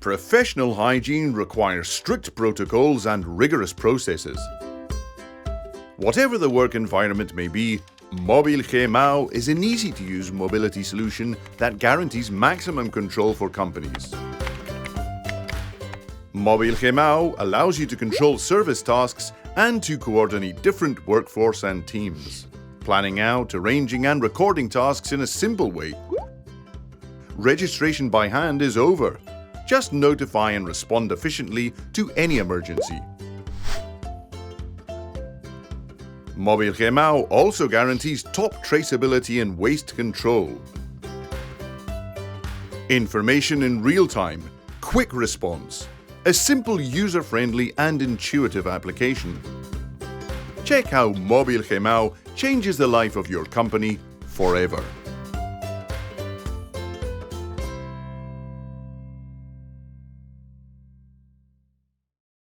Professional hygiene requires strict protocols and rigorous processes. Whatever the work environment may be, MovilGmao is an easy-to-use mobility solution that guarantees maximum control for companies. MovilGmao allows you to control service tasks and to coordinate different workforce and teams, planning out, arranging and recording tasks in a simple way. Registration by hand is over. Just notify and respond efficiently to any emergency. MovilGmao also guarantees top traceability and waste control. Information in real time, quick response, a simple, user-friendly and intuitive application. Check how MovilGmao changes the life of your company forever.